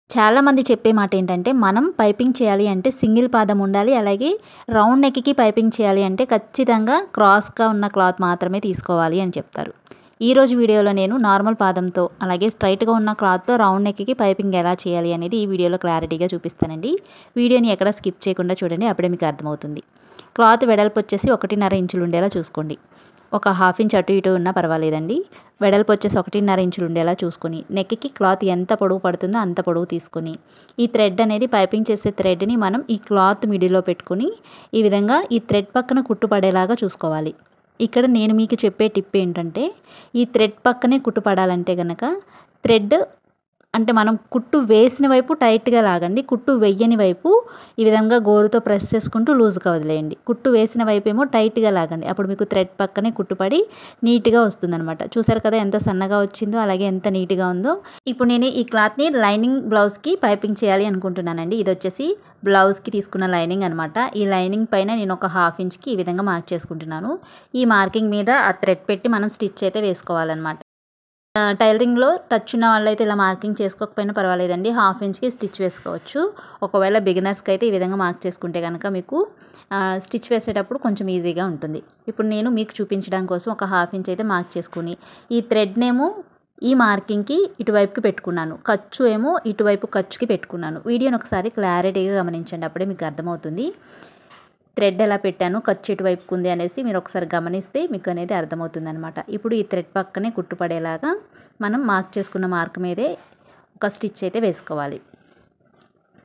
చాలామంది చెప్పే మాట ఏంటంటే, మనం పైపింగ్ చేయాలి అంటే సింగిల్ పాదం ఉండాలి. అలాగే రౌండ్ నెక్‌కి పైపింగ్ చేయాలి అంటే ఖచ్చితంగా క్రాస్‌గా ఉన్న క్లాత్ మాత్రమే తీసుకోవాలి అని చెప్తారు. ఈరోజు వీడియోలో నేను నార్మల్ పాదంతో అలాగే స్ట్రెయిట్‌గా ఉన్న క్లాత్‌తో రౌండ్ నెక్‌కి పైపింగ్ ఎలా చేయాలి అనేది ఈ వీడియోలో క్లారిటీగా చూపిస్తానండి. వీడియోని ఎక్కడ స్కిప్ చేయకుండా చూడండి, అప్పుడే మీకు అర్థమవుతుంది. క్లాత్ వెడల్పు వచ్చేసి 1.5 ఇంచులు ఉండేలా చూసుకోండి. ఒక హాఫ్ ఇంచ్ అటు ఇటు ఉన్నా పర్వాలేదండి. వెడల్పు వచ్చేసి 1.5 ఇంచులు ఉండేలా చూసుకొని, నెక్కి క్లాత్ ఎంత పొడవు పడుతుందో అంత పొడవు తీసుకొని, ఈ థ్రెడ్ అనేది పైపింగ్ చేసే థ్రెడ్ని మనం ఈ క్లాత్ మిడిల్లో పెట్టుకొని, ఈ విధంగా ఈ థ్రెడ్ పక్కన కుట్టు పడేలాగా చూసుకోవాలి. ఇక్కడ నేను మీకు చెప్పే టిప్ ఏంటంటే, ఈ థ్రెడ్ పక్కనే కుట్టు పడాలంటే గనక థ్రెడ్ అంటే మనం కుట్టు వేసిన వైపు టైట్‌గా లాగండి. కుట్టు వెయ్యని వైపు ఈ విధంగా గోరుతో ప్రెస్ చేసుకుంటూ లూజ్‌గా వదిలేయండి. కుట్టు వేసిన వైపేమో టైట్‌గా లాగండి. అప్పుడు మీకు థ్రెడ్ పక్కనే కుట్టుపడి నీట్‌గా వస్తుందనమాట. చూసారు కదా ఎంత సన్నగా వచ్చిందో, అలాగే ఎంత నీట్‌గా ఉందో. ఇప్పుడు నేను ఈ క్లాత్‌ని లైనింగ్ బ్లౌజ్‌కి పైపింగ్ చేయాలి అనుకుంటున్నానండి. ఇదొచ్చేసి బ్లౌజ్‌కి తీసుకున్న లైనింగ్ అనమాట. ఈ లైనింగ్ పైన నేను ఒక హాఫ్ ఇంచ్‌కి ఈ విధంగా మార్క్ చేసుకుంటున్నాను. ఈ మార్కింగ్ మీద ఆ థ్రెడ్ పెట్టి మనం స్టిచ్ అయితే వేసుకోవాలన్నమాట. టైలరింగ్‌లో టచ్ ఉన్న వాళ్ళైతే ఇలా మార్కింగ్ చేసుకోకపోయినా పర్వాలేదండి. హాఫ్ ఇంచ్‌కి స్టిచ్ వేసుకోవచ్చు. ఒకవేళ బిగినర్స్‌కి అయితే ఈ విధంగా మార్క్ చేసుకుంటే గనక మీకు స్టిచ్ వేసేటప్పుడు కొంచెం ఈజీగా ఉంటుంది. ఇప్పుడు నేను మీకు చూపించడం కోసం ఒక హాఫ్ ఇంచ్ అయితే మార్క్ చేసుకొని, ఈ థ్రెడ్‌నేమో ఈ మార్కింగ్‌కి ఇటువైపుకి పెట్టుకున్నాను. ఖర్చు ఏమో ఇటువైపు ఖర్చుకి పెట్టుకున్నాను. వీడియోని ఒకసారి క్లారిటీగా గమనించండి, అప్పుడే మీకు అర్థమవుతుంది. థ్రెడ్ ఎలా పెట్టాను, ఖర్చు ఎటువైపుకు ఉంది అనేసి మీరు ఒకసారి గమనిస్తే మీకు అనేది అర్థమవుతుందనమాట. ఇప్పుడు ఈ థ్రెడ్ పక్కనే కుట్టుపడేలాగా మనం మార్క్ చేసుకున్న మార్క్ మీదే ఒక స్టిచ్ అయితే వేసుకోవాలి.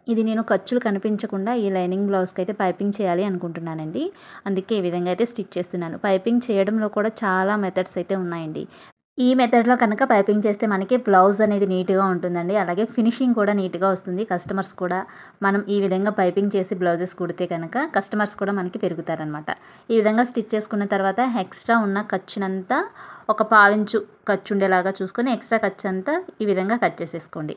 ఇది నేను ఖర్చులు కనిపించకుండా ఈ లైనింగ్ బ్లౌజ్కి అయితే పైపింగ్ చేయాలి అనుకుంటున్నానండి. అందుకే ఈ విధంగా అయితే స్టిచ్ చేస్తున్నాను. పైపింగ్ చేయడంలో కూడా చాలా మెథడ్స్ అయితే ఉన్నాయండి. ఈ మెథడ్‌లో కనుక పైపింగ్ చేస్తే మనకి బ్లౌజ్ అనేది నీట్‌గా ఉంటుందండి. అలాగే ఫినిషింగ్ కూడా నీట్‌గా వస్తుంది. కస్టమర్స్ కూడా మనం ఈ విధంగా పైపింగ్ చేసి బ్లౌజెస్ కుడితే కనుక కస్టమర్స్ కూడా మనకి పెరుగుతారనమాట. ఈ విధంగా స్టిచ్ చేసుకున్న తర్వాత ఎక్స్ట్రా ఉన్న ఖర్చునంతా ఒక పావించు ఖర్చు ఉండేలాగా చూసుకొని ఎక్స్ట్రా ఖర్చు అంతా ఈ విధంగా కట్ చేసేసుకోండి.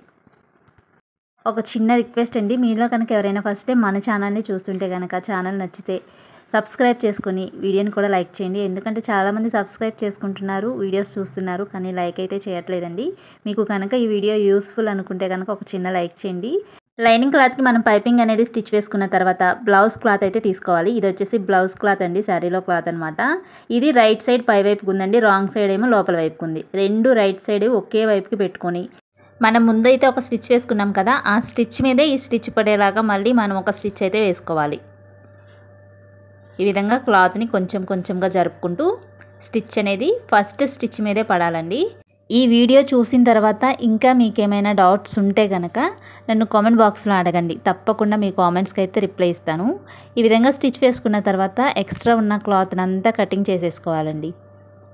ఒక చిన్న రిక్వెస్ట్ అండి, మీలో కనుక ఎవరైనా ఫస్ట్ టైం మన ఛానల్ని చూస్తుంటే కనుక ఛానల్ నచ్చితే సబ్స్క్రైబ్ చేసుకొని వీడియోని కూడా లైక్ చేయండి. ఎందుకంటే చాలామంది సబ్స్క్రైబ్ చేసుకుంటున్నారు, వీడియోస్ చూస్తున్నారు, కానీ లైక్ అయితే చేయట్లేదండి. మీకు కనుక ఈ వీడియో యూస్ఫుల్ అనుకుంటే కనుక ఒక చిన్న లైక్ చేయండి. లైనింగ్ క్లాత్‌కి మనం పైపింగ్ అనేది స్టిచ్ వేసుకున్న తర్వాత బ్లౌజ్ క్లాత్ అయితే తీసుకోవాలి. ఇది వచ్చేసి బ్లౌజ్ క్లాత్ అండి, శారీలో క్లాత్ అనమాట. ఇది రైట్ సైడ్ పై వైపుకు ఉందండి, రాంగ్ సైడ్ ఏమో లోపల వైపుకు ఉంది. రెండు రైట్ సైడ్ ఒకే వైపుకి పెట్టుకొని మనం ముందైతే ఒక స్టిచ్ వేసుకున్నాం కదా, ఆ స్టిచ్ మీదే ఈ స్టిచ్ పడేలాగా మళ్ళీ మనం ఒక స్టిచ్ అయితే వేసుకోవాలి. ఈ విధంగా క్లాత్‌ని కొంచెం కొంచెంగా జరుపుకుంటూ స్టిచ్ అనేది ఫస్ట్ స్టిచ్ మీదే పడాలండి. ఈ వీడియో చూసిన తర్వాత ఇంకా మీకేమైనా డౌట్స్ ఉంటే గనక నన్ను కామెంట్ బాక్స్‌లో అడగండి. తప్పకుండా మీ కామెంట్స్‌కి అయితే రిప్లై ఇస్తాను. ఈ విధంగా స్టిచ్ వేసుకున్న తర్వాత ఎక్స్ట్రా ఉన్న క్లాత్‌నంతా కటింగ్ చేసేసుకోవాలండి.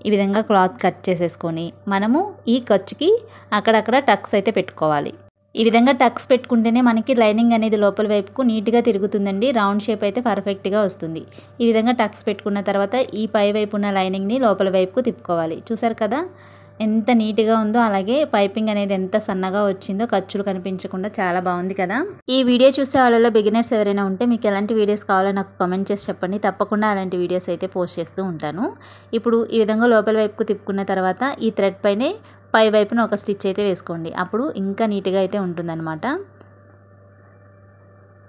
ఈ విధంగా క్లాత్ కట్ చేసేసుకొని మనము ఈ ఖర్చుకి అక్కడక్కడ టక్స్ అయితే పెట్టుకోవాలి. ఈ విధంగా టక్స్ పెట్టుకుంటేనే మనకి లైనింగ్ అనేది లోపల వైపుకు నీట్‌గా తిరుగుతుందండి. రౌండ్ షేప్ అయితే పర్ఫెక్ట్‌గా వస్తుంది. ఈ విధంగా టక్స్ పెట్టుకున్న తర్వాత ఈ పై వైపు ఉన్న లైనింగ్‌ని లోపల వైపుకు తిప్పుకోవాలి. చూసారు కదా ఎంత నీట్‌గా ఉందో, అలాగే పైపింగ్ అనేది ఎంత సన్నగా వచ్చిందో, ఖర్చులు కనిపించకుండా చాలా బాగుంది కదా. ఈ వీడియో చూసే వాళ్ళలో బిగినర్స్ ఎవరైనా ఉంటే మీకు ఎలాంటి వీడియోస్ కావాలో నాకు కామెంట్ చేసి చెప్పండి. తప్పకుండా అలాంటి వీడియోస్ అయితే పోస్ట్ చేస్తూ ఉంటాను. ఇప్పుడు ఈ విధంగా లోపల వైపుకు తిప్పుకున్న తర్వాత ఈ థ్రెడ్ పైనే పై వైపున ఒక స్టిచ్ అయితే వేసుకోండి. అప్పుడు ఇంకా నీట్‌గా అయితే ఉంటుందన్నమాట.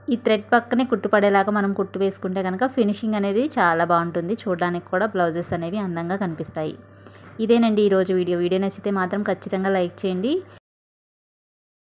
ఈ థ్రెడ్ పక్కనే కుట్టుపడేలాగా మనం కుట్టు వేసుకుంటే కనుక ఫినిషింగ్ అనేది చాలా బాగుంటుంది. చూడడానికి కూడా బ్లౌజెస్ అనేవి అందంగా కనిపిస్తాయి. ఇదేనండి ఈరోజు వీడియో. వీడియో నచ్చితే మాత్రం ఖచ్చితంగా లైక్ చేయండి.